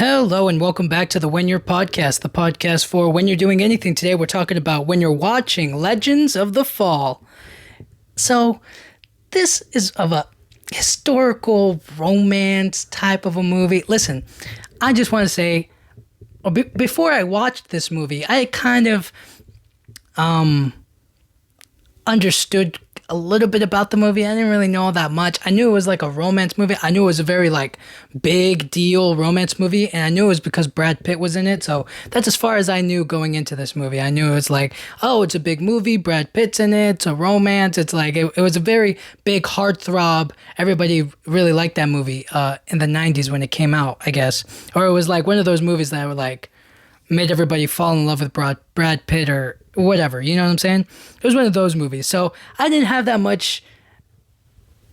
Hello and welcome back to the When You're Podcast, the podcast for when you're doing anything. Today we're talking about when you're watching Legends of the Fall. So this is of a historical romance type of a movie. Listen, I just want to say, before I watched this movie, I kind of understood a little bit about the movie. I didn't really know all that much. I knew it was like a romance movie. I knew it was a very big deal romance movie, and I knew it was because Brad Pitt was in it. So that's as far as I knew going into this movie. I knew it was it's a big movie. Brad Pitt's in it. It's a romance. It's it was a very big heartthrob. Everybody really liked that movie in the 90s when it came out, I guess. Or it was one of those movies that were made everybody fall in love with Brad Pitt or whatever, you know what I'm saying? It was one of those movies. So I didn't have that much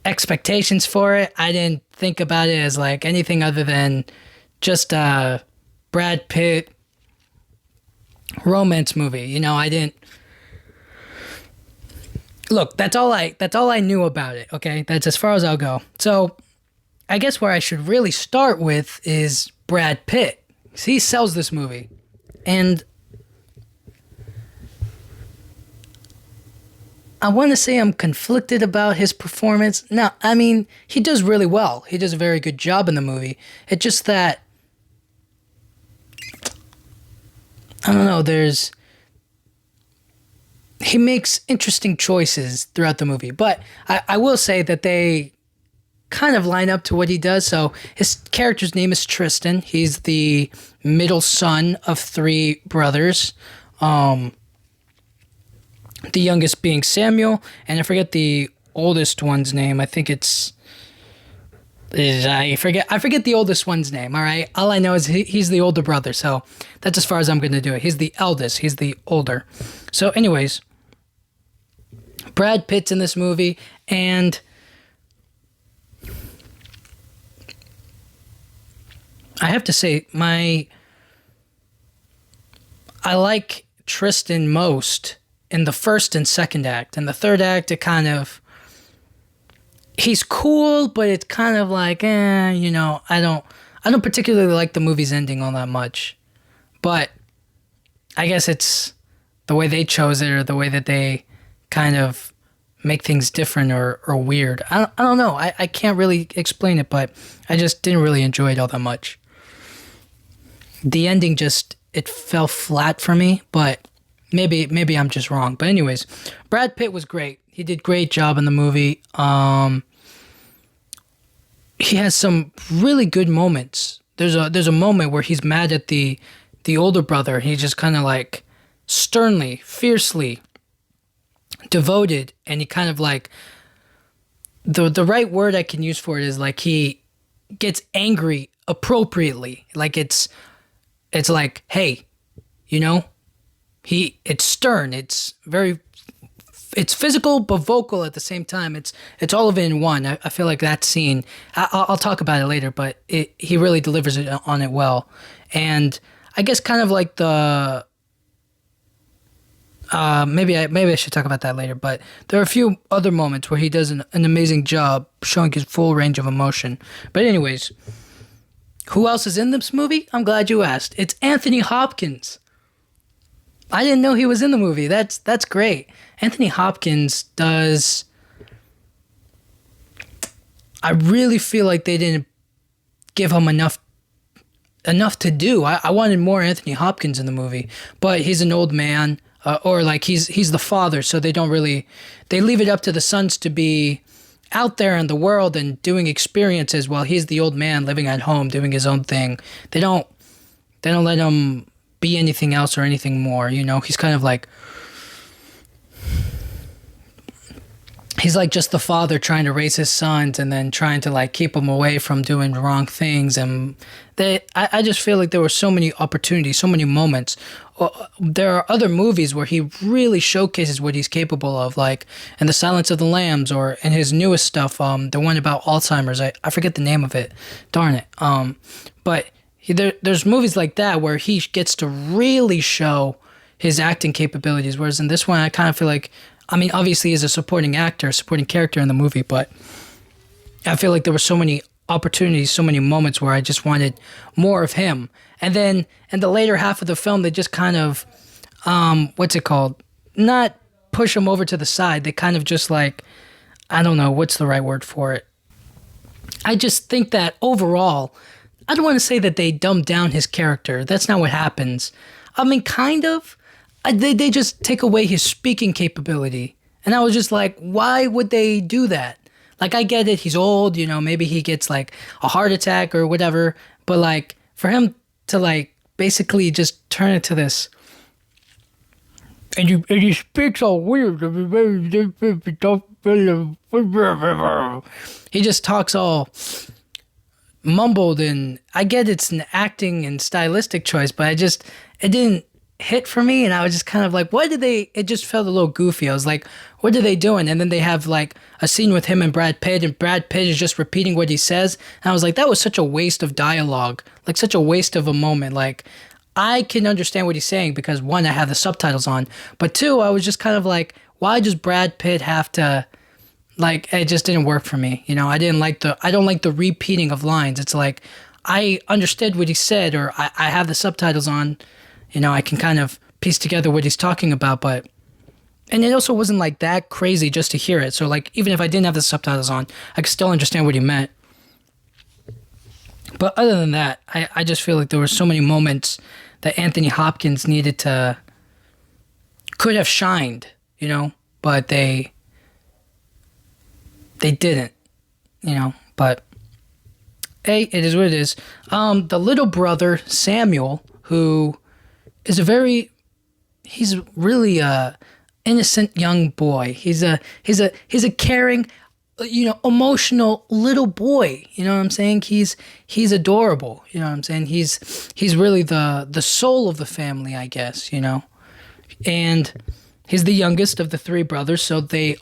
expectations for it. I didn't think about it as anything other than just a Brad Pitt romance movie. You know, I didn't look, that's all I knew about it, okay? That's as far as I'll go. So I guess where I should really start with is Brad Pitt. He sells this movie. And I want to say I'm conflicted about his performance. No, I mean, he does really well. He does a very good job in the movie. It's just that, I don't know, he makes interesting choices throughout the movie. But I will say that they kind of line up to what he does. So his character's name is Tristan. He's the middle son of three brothers. The youngest being Samuel, and I forget the oldest one's name. I think I forget the oldest one's name, all right? All I know is he's the older brother, so that's as far as I'm going to do it. He's the eldest. He's the older. So anyways, Brad Pitt's in this movie, and I have to say, I like Tristan most in the first and second act. In the third act, he's cool, but it's kind of I don't particularly like the movie's ending all that much. But I guess it's the way they chose it, or the way that they kind of make things different or weird. I don't know. I can't really explain it, but I just didn't really enjoy it all that much. The ending it fell flat for me, but maybe I'm just wrong. But anyways, Brad Pitt was great. He did a great job in the movie. He has some really good moments. There's a moment where he's mad at the older brother. He's just kind of sternly, fiercely devoted, and he kind of the right word I can use for it is he gets angry appropriately. It's hey, it's stern. It's physical but vocal at the same time. It's all of it in one. I feel like that scene. I'll talk about it later, but he really delivers it on it well. And I guess kind of the maybe I should talk about that later. But there are a few other moments where he does an amazing job showing his full range of emotion. But anyways, who else is in this movie? I'm glad you asked. It's Anthony Hopkins. I didn't know he was in the movie. That's great. Anthony Hopkins does... I really feel like they didn't give him enough to do. I wanted more Anthony Hopkins in the movie, but he's an old man, or he's the father, so they leave it up to the sons to be out there in the world and doing experiences while he's the old man living at home doing his own thing. They don't let him be anything else or anything more, he's kind of he's just the father trying to raise his sons and then trying to keep them away from doing wrong things. And I just feel like there were so many opportunities, so many moments. There are other movies where he really showcases what he's capable of, in The Silence of the Lambs, or in his newest stuff, the one about Alzheimer's. I forget the name of it. Darn it. But there's movies like that where he gets to really show his acting capabilities, whereas in this one, I kind of feel obviously he's a supporting actor, supporting character in the movie, but I feel like there were so many opportunities, so many moments where I just wanted more of him. And then in the later half of the film, they just kind of, what's it called? Not push him over to the side. They kind of just like, I don't know, what's the right word for it? I just think that overall, I don't want to say that they dumbed down his character. That's not what happens. I mean, kind of. They just take away his speaking capability. And I was just like, why would they do that? Like, I get it. He's old, maybe he gets like a heart attack or whatever. But like, for him to like basically just turn it to this. And he speaks all weird. He just talks all mumbled, and I get it's an acting and stylistic choice, but it didn't hit for me, and I was just kind of like, it just felt a little goofy. I was like, what are they doing? And then they have like a scene with him and Brad Pitt is just repeating what he says, and I was like, that was such a waste of dialogue, like such a waste of a moment. Like, I can understand what he's saying because one, I have the subtitles on, but two, I was just kind of like, why does Brad Pitt have to, like, it just didn't work for me. I don't like the repeating of lines. It's like, I understood what he said, or I have the subtitles on, I can kind of piece together what he's talking about, and it also wasn't like that crazy just to hear it. So like, even if I didn't have the subtitles on, I could still understand what he meant. But other than that, I just feel like there were so many moments that Anthony Hopkins could have shined, but they didn't, but hey, it is what it is. The little brother, Samuel, who is he's really a innocent young boy. He's a caring, emotional little boy. You know what I'm saying? He's adorable. You know what I'm saying? He's really the soul of the family, I guess, and he's the youngest of the three brothers. So they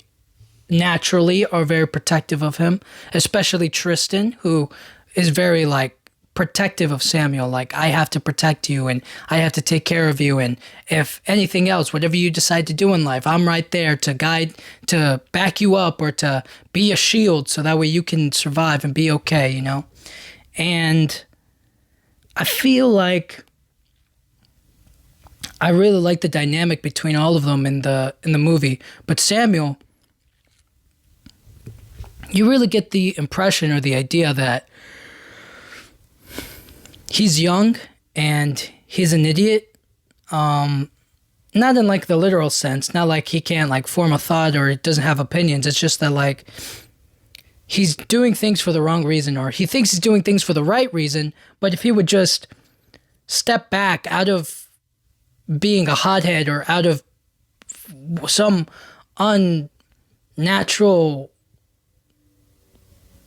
naturally are very protective of him, especially Tristan, who is very like protective of Samuel. Like, I have to protect you and I have to take care of you. And if anything else, whatever you decide to do in life, I'm right there to guide, to back you up, or to be a shield so that way you can survive and be okay, And I feel like I really like the dynamic between all of them in the movie. But Samuel, you really get the impression or the idea that he's young and he's an idiot. Not in like the literal sense, not like he can't like form a thought or doesn't have opinions. It's just that like he's doing things for the wrong reason, or he thinks he's doing things for the right reason. But if he would just step back out of being a hothead or out of some unnatural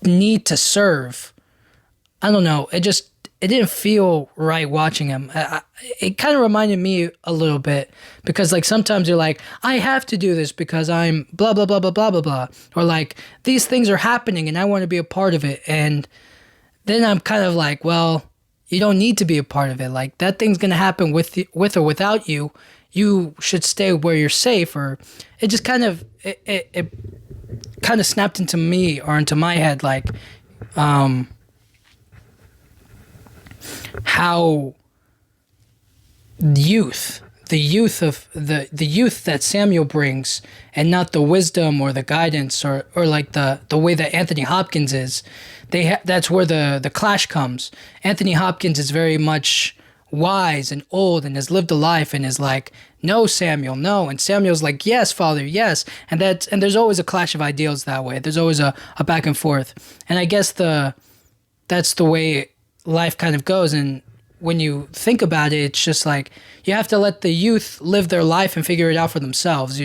need to serve, I don't know. It didn't feel right watching him. It kind of reminded me a little bit, because like sometimes you're like, I have to do this because I'm blah, blah, blah, blah, blah, blah, blah. Or like, these things are happening and I want to be a part of it. And then I'm kind of like, well, you don't need to be a part of it. Like, that thing's going to happen with or without you. You should stay where you're safe. Or it just kind of, it kind of snapped into me or into my head, like, how the youth that Samuel brings, and not the wisdom or the guidance or like the way that Anthony Hopkins is, that's where the clash comes. Anthony Hopkins is very much wise and old and has lived a life and is like, no, Samuel, no. And Samuel's like, yes, Father, yes. And there's always a clash of ideals that way. There's always a back and forth. And I guess that's the way life kind of goes. And when you think about it, it's just like, you have to let the youth live their life and figure it out for themselves.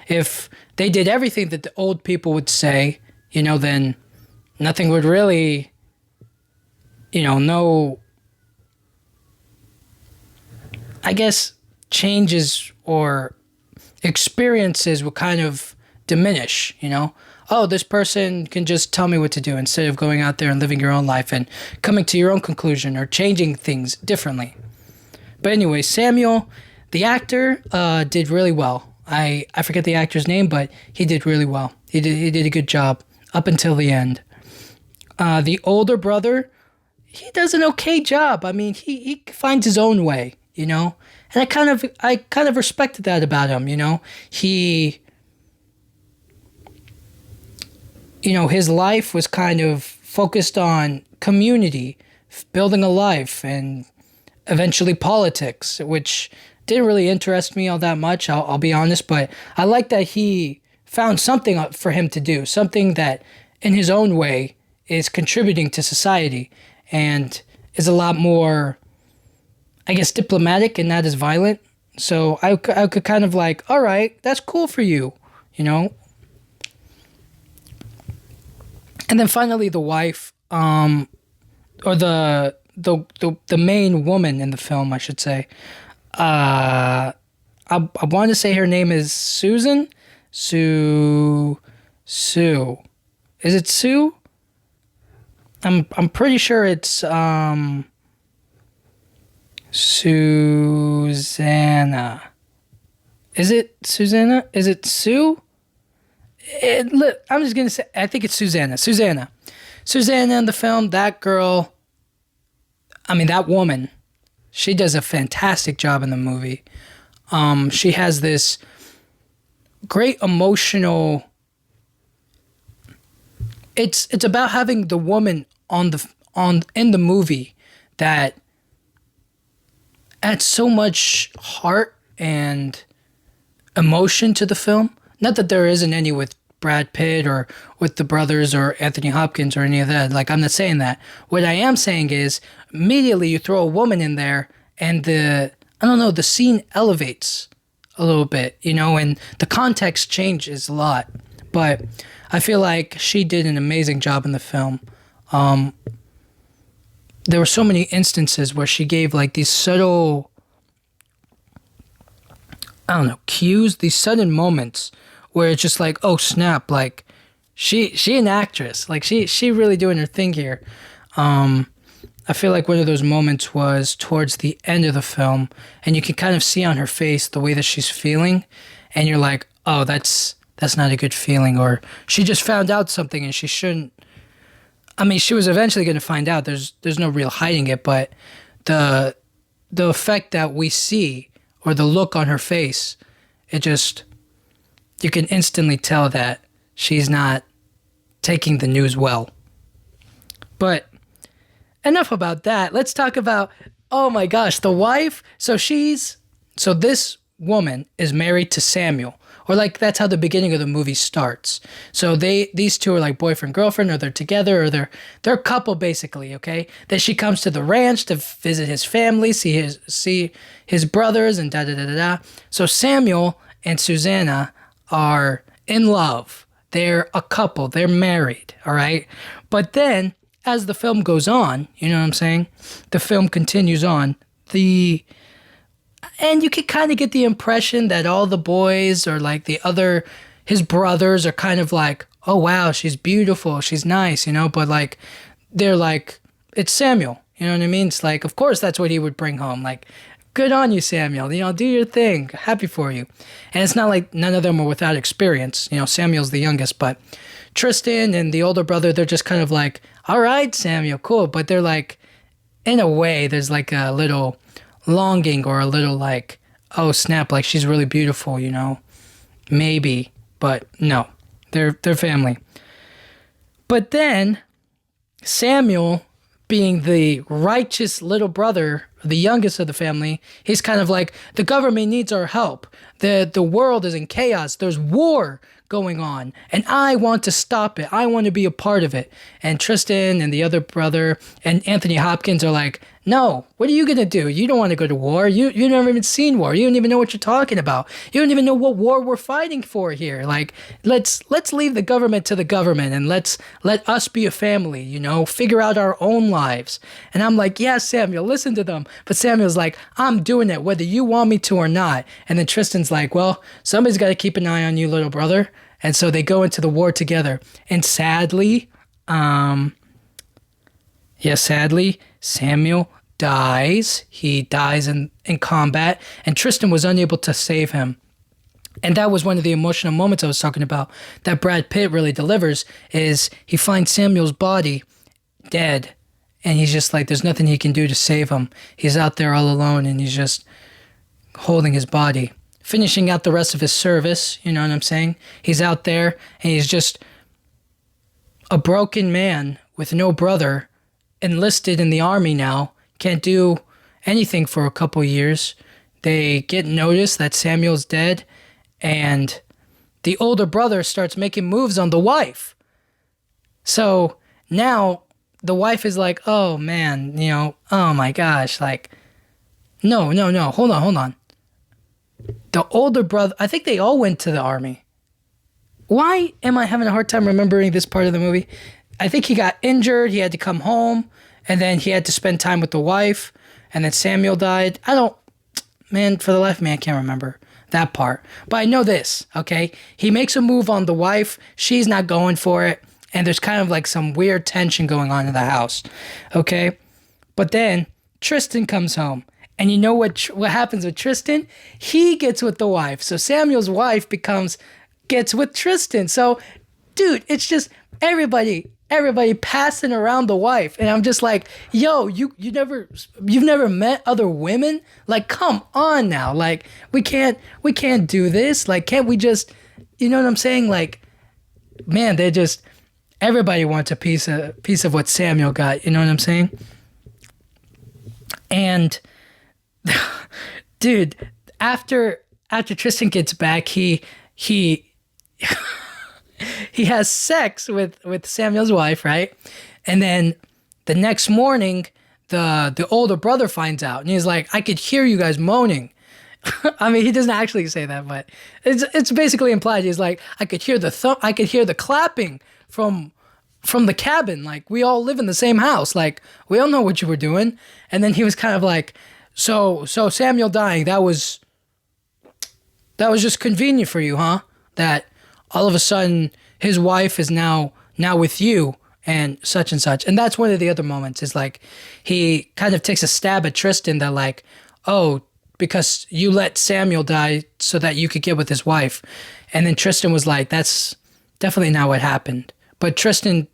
If they did everything that the old people would say, then nothing would really, no, I guess changes or experiences will kind of diminish, Oh, this person can just tell me what to do instead of going out there and living your own life and coming to your own conclusion or changing things differently. But anyway, Samuel, the actor, did really well. I forget the actor's name, but he did really well. He did a good job up until the end. The older brother, he does an okay job. I mean, he finds his own way, you know? And I kind of respected that about him, you know? His life was kind of focused on community, building a life, and eventually politics, which didn't really interest me all that much, I'll be honest, but I like that he found something for him to do, something that in his own way is contributing to society and is a lot more, I guess, diplomatic and not as violent. So I could kind of like, all right, that's cool for you, you know? And then finally, the wife, or the main woman in the film, I should say. I want to say her name is Susan. Sue. Is it Sue? I'm pretty sure it's Susanna. Is it Susanna? Is it Sue? Look, I'm just gonna say I think it's Susanna. Susanna in the film, that girl, I mean that woman, she does a fantastic job in the movie. She has this great emotional. It's about having the woman in the movie that adds so much heart and emotion to the film. Not that there isn't any with Brad Pitt or with the brothers or Anthony Hopkins or any of that. Like, I'm not saying that. What I am saying is immediately you throw a woman in there and the scene elevates a little bit, you know, and the context changes a lot. But I feel like she did an amazing job in the film. There were so many instances where she gave like these subtle, I don't know, cues, these sudden moments where it's just like, oh snap, like she an actress, like she really doing her thing here. I feel like one of those moments was towards the end of the film, and you can kind of see on her face the way that she's feeling, and you're like, oh, that's not a good feeling, or she just found out something and she shouldn't. I mean, she was eventually going to find out. There's no real hiding it, but the effect that we see or the look on her face, it just, you can instantly tell that she's not taking the news well. But enough about that. Let's talk about, oh my gosh, the wife. So this woman is married to Samuel. Or like that's how the beginning of the movie starts. So these two are like boyfriend girlfriend, or they're together, or they're a couple basically. Okay. Then she comes to the ranch to visit his family, see his brothers, and da da da da da. So Samuel and Susanna are in love. They're a couple. They're married. All right. But then as the film goes on, you know what I'm saying? The film continues on. And you can kind of get the impression that all the boys or like his brothers are kind of like, oh wow, she's beautiful, she's nice, you know, but like, they're like, it's Samuel, you know what I mean? It's like, of course that's what he would bring home. Like, good on you, Samuel, you know, do your thing, happy for you. And it's not like none of them are without experience, you know, Samuel's the youngest, but Tristan and the older brother, they're just kind of like, all right, Samuel, cool. But they're like, in a way, there's like a little longing or a little like, oh snap, like she's really beautiful, you know, maybe, but no, they're family. But then Samuel, being the righteous little brother, the youngest of the family, he's kind of like, the government needs our help. The world is in chaos. There's war going on, and I want to stop it. I want to be a part of it. And Tristan and the other brother and Anthony Hopkins are like, no, what are you going to do? You don't want to go to war. You never even seen war. You don't even know what you're talking about. You don't even know what war we're fighting for here. Like, let's leave the government to the government, and let us be a family, you know, figure out our own lives. And I'm like, yeah, Samuel, listen to them. But Samuel's like, I'm doing it whether you want me to or not. And then Tristan's like, well, somebody's got to keep an eye on you, little brother. And so they go into the war together. And sadly, Samuel dies. He dies in combat, and Tristan was unable to save him. And that was one of the emotional moments I was talking about that Brad Pitt really delivers, is he finds Samuel's body, dead, and he's just like, there's nothing he can do to save him. He's out there all alone, and he's just holding his body, finishing out the rest of his service. You know what I'm saying? He's out there, and he's just a broken man with no brother, enlisted in the army now, can't do anything for a couple years. They get notice that Samuel's dead, and the older brother starts making moves on the wife. So now the wife is like, oh man, oh my gosh, like, no, hold on. The older brother, I think they all went to the army. Why am I having a hard time remembering this part of the movie? I think he got injured, he had to come home, and then he had to spend time with the wife, and then Samuel died. For the life of me, I can't remember that part. But I know this, okay? He makes a move on the wife, she's not going for it, and there's kind of like some weird tension going on in the house, okay? But then Tristan comes home, and you know what happens with Tristan? He gets with the wife. So Samuel's wife gets with Tristan. So, dude, it's just everybody passing around the wife, and I'm just like, yo, you've never met other women? Like, come on now, like we can't do this. Like, can't we just, you know what I'm saying? Like, man, everybody wants a piece of what Samuel got. You know what I'm saying? And dude, after Tristan gets back, he has sex with Samuel's wife, right? And then the next morning, the older brother finds out, and he's like, I could hear you guys moaning. I mean, he doesn't actually say that, but it's basically implied. He's like, I could hear the clapping from the cabin. Like, we all live in the same house. Like, we all know what you were doing. And then he was kind of like, so Samuel dying, that was just convenient for you, huh? That all of a sudden his wife is now with you and such. And that's one of the other moments, is like, he kind of takes a stab at Tristan, that like, oh, because you let Samuel die so that you could get with his wife. And then Tristan was like, that's definitely not what happened. But Tristan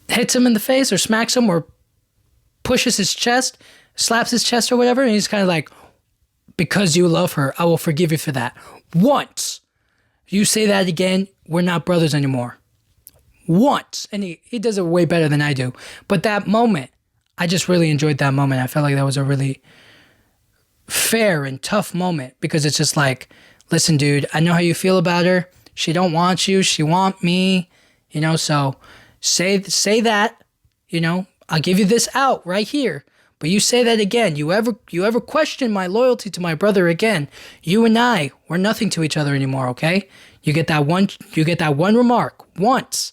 hits him in the face, or smacks him, or pushes his chest, slaps his chest or whatever. And he's kind of like, because you love her, I will forgive you for that. Once you say that again, we're not brothers anymore. Once. And he does it way better than I do. But that moment, I just really enjoyed that moment. I felt like that was a really fair and tough moment, because it's just like, listen, dude, I know how you feel about her. She don't want you. She want me, so say that, I'll give you this out right here. But you say that again. You ever question my loyalty to my brother again, you and I, we're nothing to each other anymore, okay? You get that one remark once.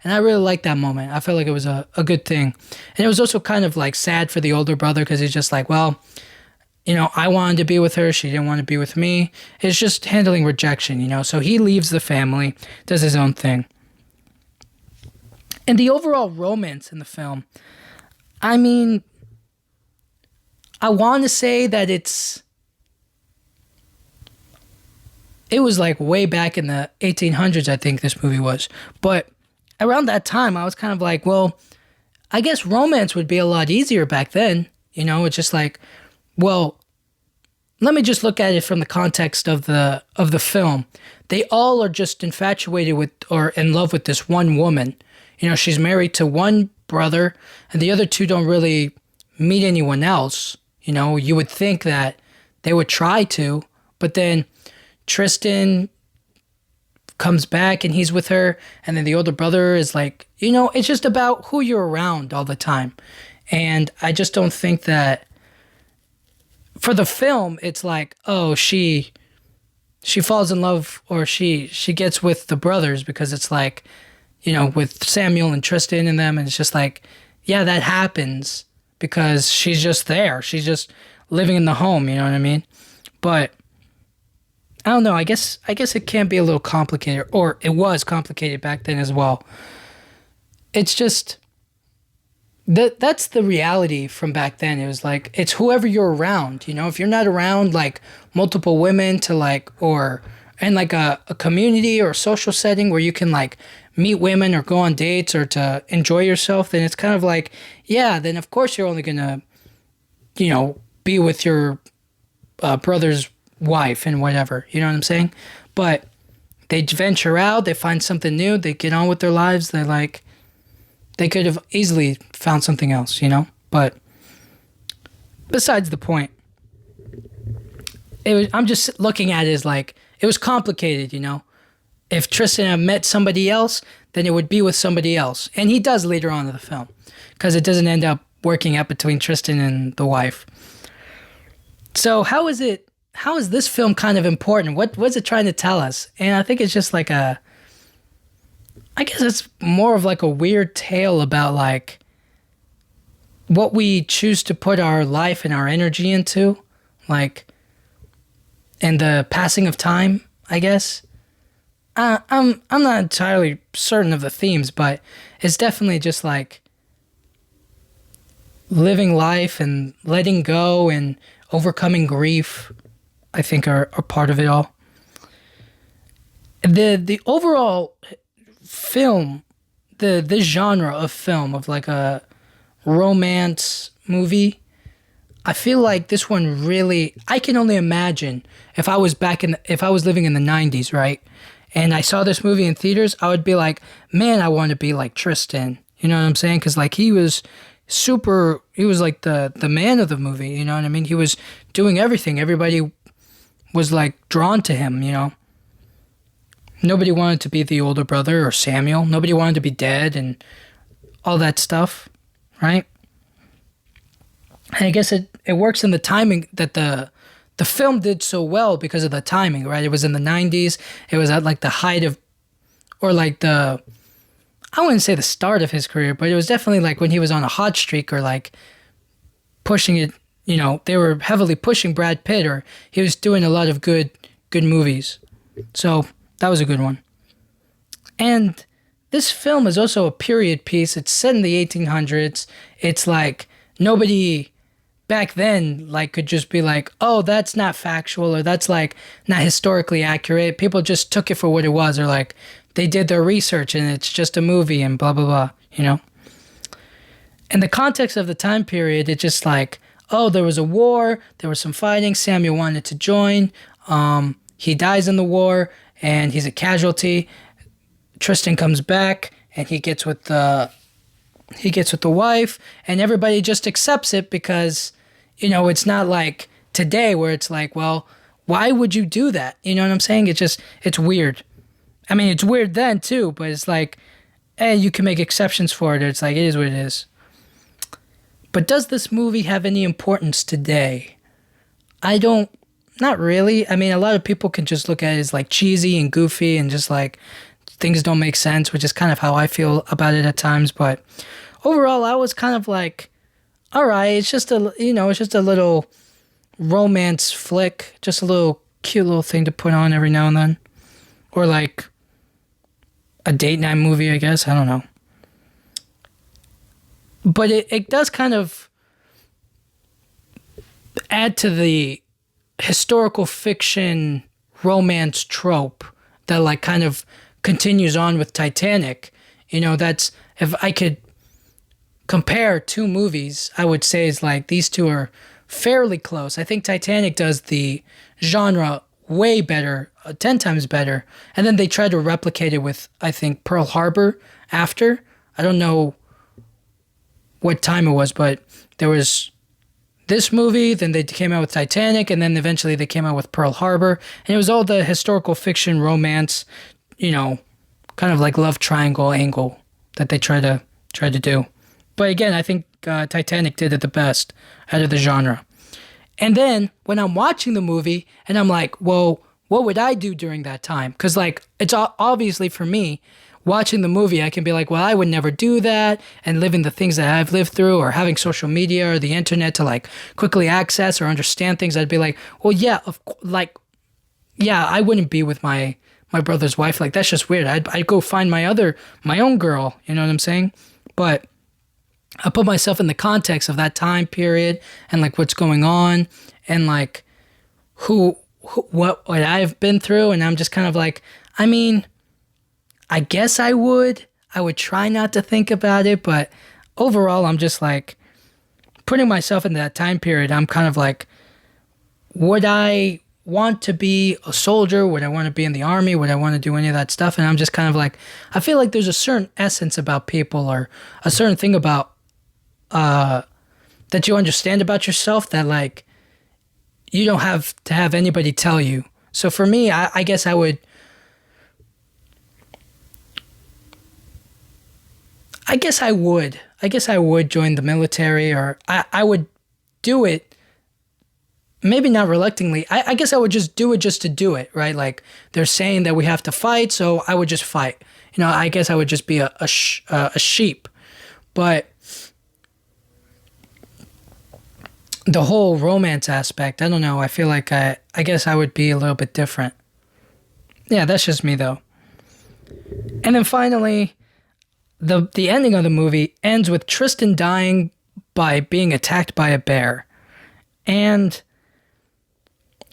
And I really liked that moment. I felt like it was a good thing. And it was also kind of like sad for the older brother, because he's just like, well, I wanted to be with her. She didn't want to be with me. It's just handling rejection, So he leaves the family, does his own thing. And the overall romance in the film, I mean, I want to say that it was like way back in the 1800s, I think this movie was. But around that time, I was kind of like, well, I guess romance would be a lot easier back then. It's just like, well, let me just look at it from the context of the film. They all are just infatuated with, or in love with, this one woman. She's married to one brother, and the other two don't really meet anyone else. You would think that they would try to, but then Tristan comes back and he's with her, and then the older brother is like, it's just about who you're around all the time. And I just don't think that for the film, it's like, oh, she falls in love, or she gets with the brothers, because it's like, with Samuel and Tristan and them, and it's just like, yeah, that happens because she's just there. She's just living in the home, you know what I mean? But I don't know, I guess it can be a little complicated, or it was complicated back then as well. It's just that's the reality from back then. It was like, it's whoever you're around, if you're not around like multiple women to like, or and like a community or a social setting where you can like meet women or go on dates or to enjoy yourself, then it's kind of like, yeah, then of course you're only gonna, be with your brother's wife and whatever. You know what I'm saying? But they venture out, they find something new, they get on with their lives. They could have easily found something else, But besides the point, I'm just looking at it as like it was complicated, If Tristan had met somebody else, then it would be with somebody else, and he does later on in the film, because it doesn't end up working out between Tristan and the wife. So how is this film kind of important? What's it trying to tell us? And I think it's just like I guess it's more of like a weird tale about like what we choose to put our life and our energy into, like, and the passing of time, I guess. I'm not entirely certain of the themes, but it's definitely just like living life and letting go and overcoming grief, I think are part of it all. The overall film, this genre of film, of like a romance movie, I feel like this one really, I can only imagine if I was living in the 90s, right? And I saw this movie in theaters, I would be like, man, I want to be like Tristan. You know what I'm saying? Because like he was like the man of the movie, you know what I mean? He was doing everything. Everybody was like drawn to him, Nobody wanted to be the older brother or Samuel. Nobody wanted to be dead and all that stuff, right? And I guess it works in the timing that the film did so well because of the timing, right? It was in the 90s. It was at like the height of, or like I wouldn't say the start of his career, but it was definitely like when he was on a hot streak or like pushing it, they were heavily pushing Brad Pitt, or he was doing a lot of good movies. So that was a good one. And this film is also a period piece. It's set in the 1800s. It's like nobody back then like could just be like, oh, that's not factual, or that's like not historically accurate. People just took it for what it was, or like they did their research and it's just a movie and blah blah blah, In the context of the time period, it's just like, oh, there was a war, there was some fighting, Samuel wanted to join, he dies in the war and he's a casualty. Tristan comes back and he gets with the wife, and everybody just accepts it because it's not like today where it's like, well, why would you do that? You know what I'm saying? It's weird. I mean, it's weird then too, but it's like, you can make exceptions for it. It's like, it is what it is. But does this movie have any importance today? Not really. I mean, a lot of people can just look at it as like cheesy and goofy and just like things don't make sense, which is kind of how I feel about it at times. But overall, I was kind of like, all right, it's just a little romance flick, just a little cute little thing to put on every now and then. Or like a date night movie, I guess. I don't know. But it does kind of add to the historical fiction romance trope that like kind of continues on with Titanic. That's, if I could compare two movies, I would say is like these two are fairly close. I think Titanic does the genre way better, 10 times better. And then they tried to replicate it with, I think, Pearl Harbor after. I don't know what time it was, but there was this movie, then they came out with Titanic, and then eventually they came out with Pearl Harbor. And it was all the historical fiction romance, kind of like love triangle angle that they tried to do. But again, I think Titanic did it the best out of the genre. And then when I'm watching the movie and I'm like, well, what would I do during that time? Because like, it's obviously for me, watching the movie, I can be like, well, I would never do that, and living the things that I've lived through, or having social media or the internet to like quickly access or understand things, I'd be like, well, yeah, I wouldn't be with my brother's wife. Like, that's just weird. I'd go find my own girl. You know what I'm saying? But I put myself in the context of that time period and like what's going on and like what I've been through, and I'm just kind of like, I mean, I guess I would. I would try not to think about it, but overall, I'm just like putting myself in that time period. I'm kind of like, would I want to be a soldier? Would I want to be in the army? Would I want to do any of that stuff? And I'm just kind of like, I feel like there's a certain essence about people or a certain thing about that you understand about yourself that like you don't have to have anybody tell you. So for me, I guess I would. I guess I would. I guess I would join the military, or I would do it. Maybe not reluctantly. I guess I would just do it just to do it, right? Like they're saying that we have to fight, so I would just fight. You know, I guess I would just be a sheep. But the whole romance aspect, I don't know. I feel like I guess I would be a little bit different. Yeah, that's just me though. And then finally, the ending of the movie ends with Tristan dying by being attacked by a bear. And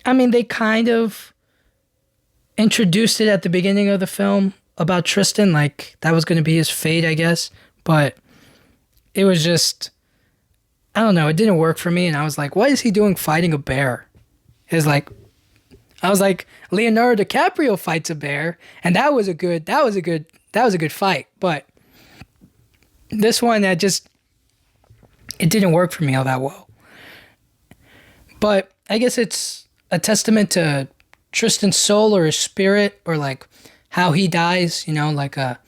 I mean, they kind of introduced it at the beginning of the film about Tristan, like that was going to be his fate, I guess. But it was just, I don't know, it didn't work for me. And I was like, what is he doing fighting a bear? It's like, I was like, Leonardo DiCaprio fights a bear, and that was a good fight. But this one, it didn't work for me all that well. But I guess it's a testament to Tristan's soul or his spirit, or like how he dies, you know, like a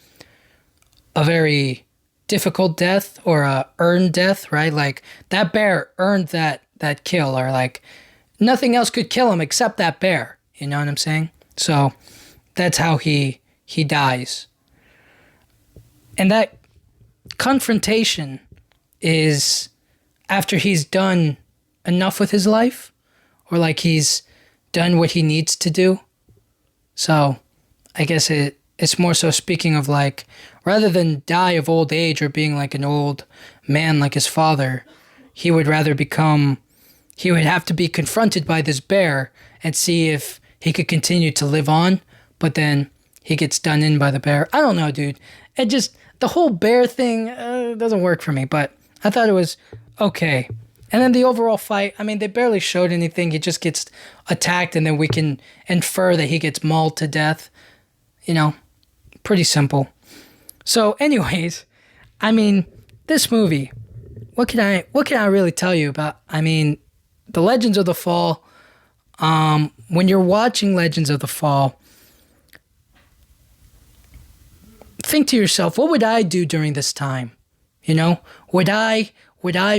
very difficult death or a earned death, right? Like that bear earned that kill, or like nothing else could kill him except that bear. You know what I'm saying? So that's how he dies. And that confrontation is after he's done enough with his life, or like he's done what he needs to do. So I guess it's more so speaking of like, rather than die of old age or being like an old man like his father, he would have to be confronted by this bear and see if he could continue to live on, but then he gets done in by the bear. I don't know, dude. The whole bear thing doesn't work for me, but I thought it was okay. And then the overall fight, I mean, they barely showed anything. He just gets attacked, and then we can infer that he gets mauled to death. You know, pretty simple. So anyways, I mean, this movie, what can I really tell you about? I mean, the Legends of the Fall, when you're watching Legends of the Fall, think to yourself, what would I do during this time? You know, would I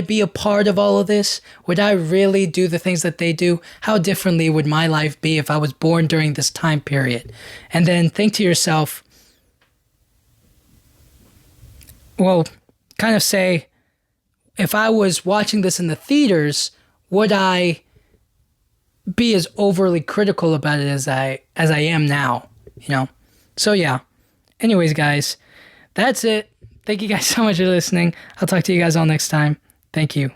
be a part of all of this? Would I really do the things that they do? How differently would my life be if I was born during this time period? And then think to yourself, well, kind of say, if I was watching this in the theaters, would I be as overly critical about it as I am now? You know? So yeah. Anyways, guys, that's it. Thank you guys so much for listening. I'll talk to you guys all next time. Thank you.